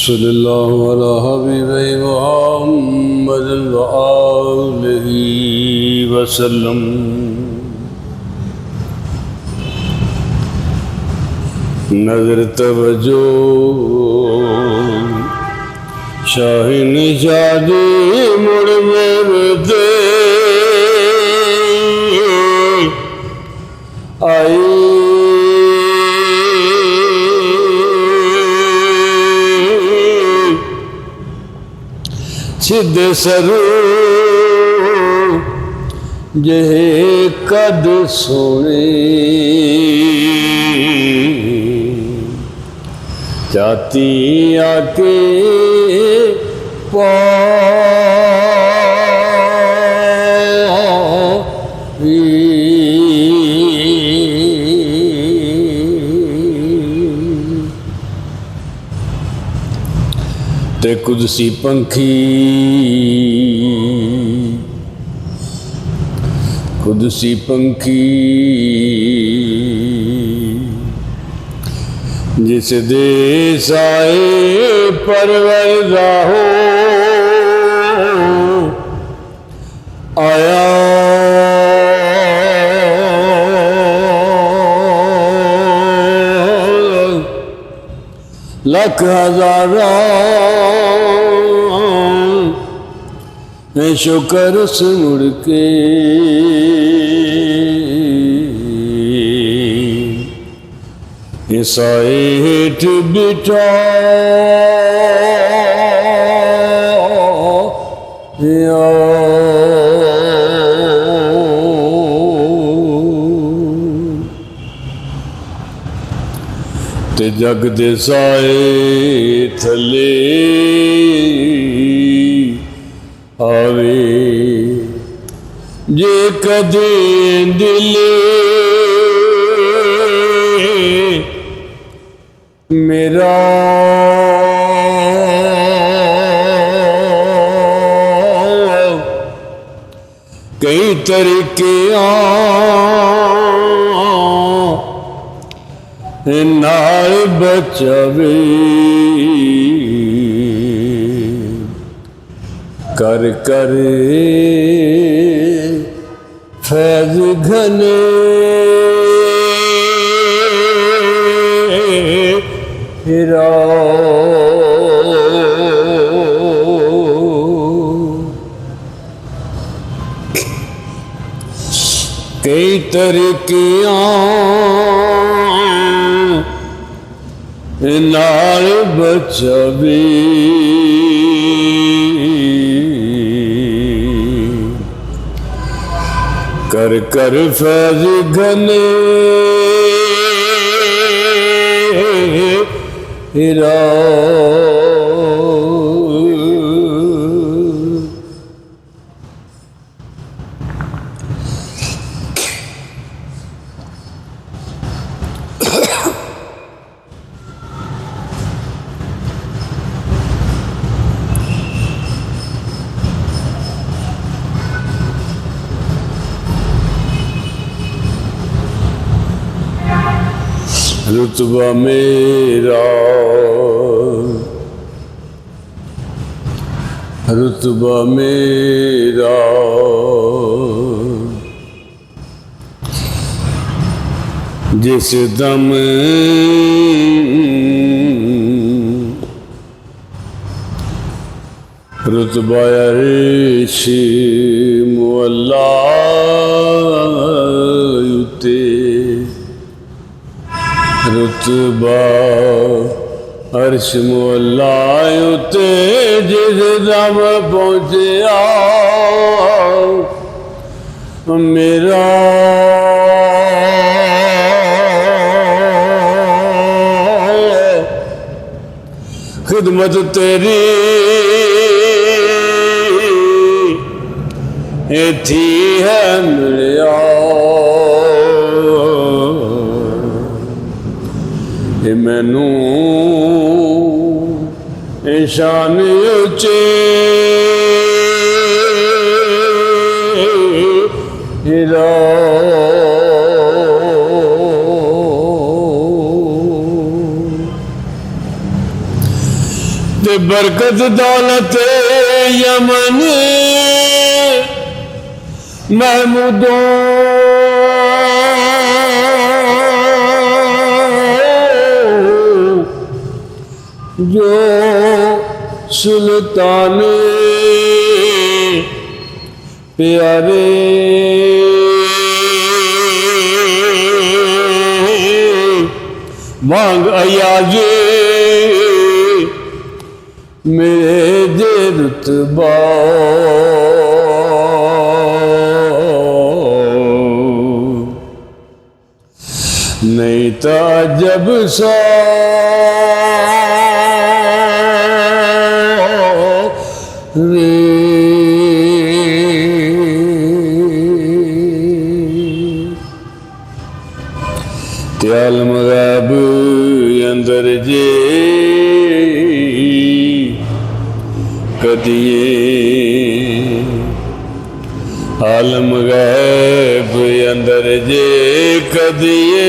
सल्लल्लाहु अला हबीबी मुहम्मद व आलिहि वसल्लम। नजर तवज्जो शाहीन शादी मुड़ मेरे दे आई सिद्धे सरू जहे कद सोने जाती आके ते कुदसी पंखी जिस देश आए परवरदा हो आया लख हजारा शुक्र से मुड़ के साए हेठ बिठा ते जग दे साए थले आवे जे कदे दिले मेरा कई तरीके नाल बचावे कर कर फैज घने कई तरीके नाल बचावे कर कर फैज घने हिरा रुतबा मेरा जिस दम रुतबा अर्श मुअल्ला उते रुतबा अर्श मुअल्ला उते जिस दम पहुँचया मेरा खिदमत तेरी थी है मिलिया मैनू शान उचे हिरा बरकत दौलत यमन महमूदों जो सुल्तान प्यारे मांग अयाजे मेरे दे रुतबा नहीं था जब सा रे त्यालम गैब अंदर जे कदिए आलम गैब अंदर जे कदिए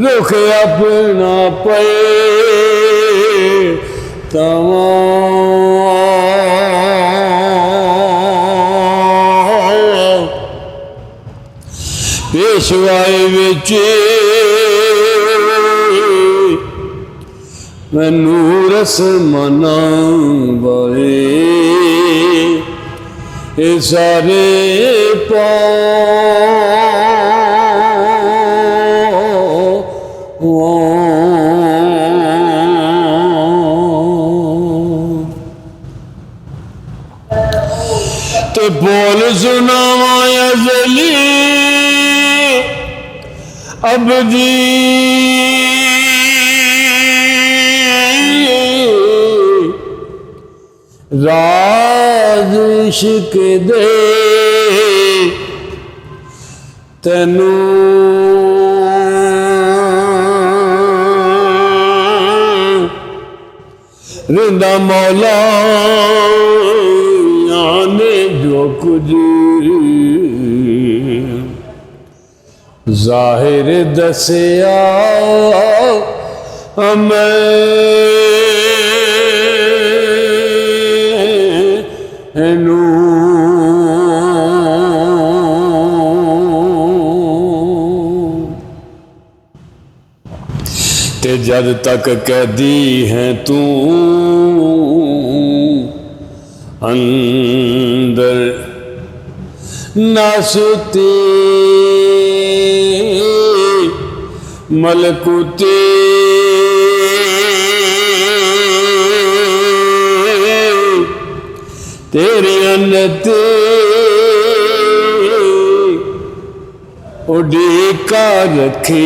रुख अपना पे पेशवाई विच मैनू रसमाना बारे ये सारे ते बोल सुनावा अज़ली अबदी राज इश्क दे तैनू रिंदा मौला ने जो कुछ जाहिर दसिया मैनू ते जद तक कैदी है तू अंदर नासुती मलकुती तेरी अन्नती उड़ीका रखी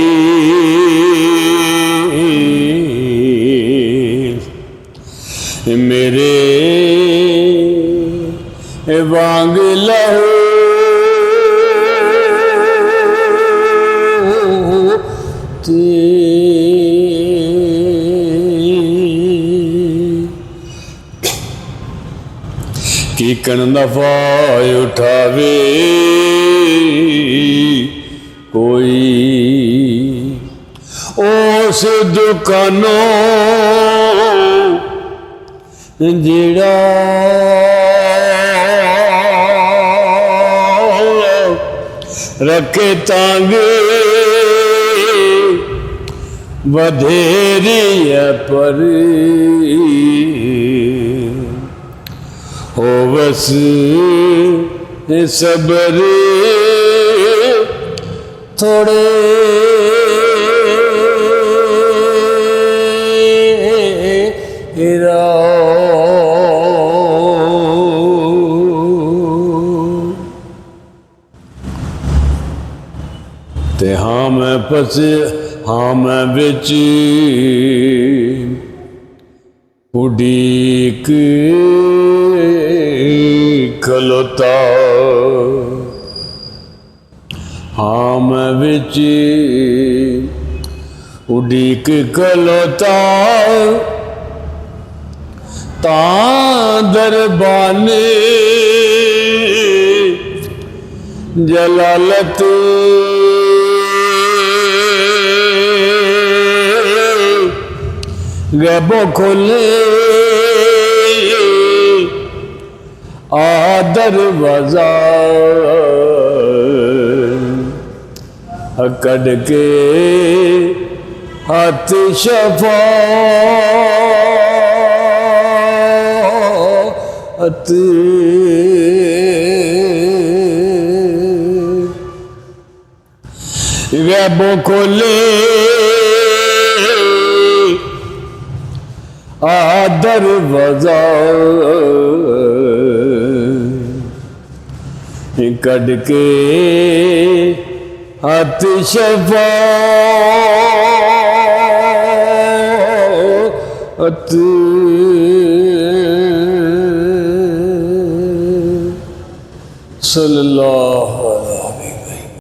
मेरे वांग लहू की कन दफा उठावे कोई उस दुकानों जिड़ा रखे तांगे बधेरी पर हो बस सबर थोड़े ते हाँ मैं फसे हाँ मैं बिच उड़ीक खलोता हाँ मैं बिच उड़ीक खलोता ता दरबाने जलालत गैबो खोले दरवाजा कड़ के हाथ शफाअत गैबो खोले दरवाजा कड़ के हाथ शफाअत सल्लल्लाहु